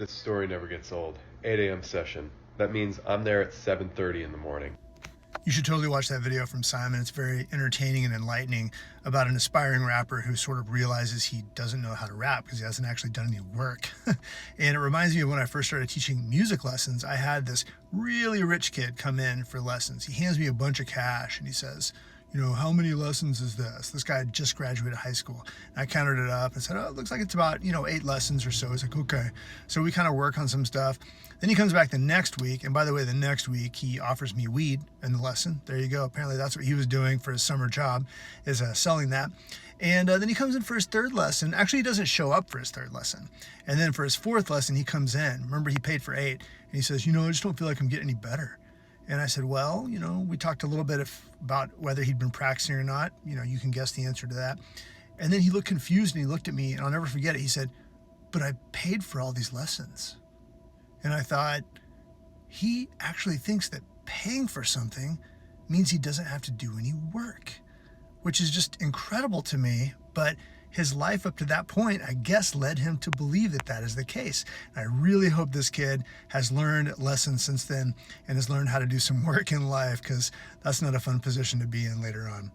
This story never gets old. 8 a.m. session. That means I'm there at 7:30 in the morning. You should totally watch that video from Simon. It's very entertaining and enlightening about an aspiring rapper who sort of realizes he doesn't know how to rap because he hasn't actually done any work. And it reminds me of when I first started teaching music lessons. I had this really rich kid come in for lessons. He hands me a bunch of cash and he says, you know, how many lessons is this? This guy had just graduated high school. And I counted it up and said, oh, it looks like it's about, 8 lessons or so. He's like, okay. So we kind of work on some stuff. Then he comes back the next week. And by the way, the next week he offers me weed in the lesson. There you go. Apparently that's what he was doing for his summer job, is selling that. And then he comes in for his third lesson. Actually, he doesn't show up for his third lesson. And then for his fourth lesson, he comes in. Remember, he paid for 8. And he says, I just don't feel like I'm getting any better. And I said, well, we talked a little bit about whether he'd been practicing or not. You can guess the answer to that. And then he looked confused and he looked at me, and I'll never forget it. He said, but I paid for all these lessons. And I thought, he actually thinks that paying for something means he doesn't have to do any work, which is just incredible to me. But his life up to that point, I guess, led him to believe that that is the case. And I really hope this kid has learned lessons since then and has learned how to do some work in life, because that's not a fun position to be in later on.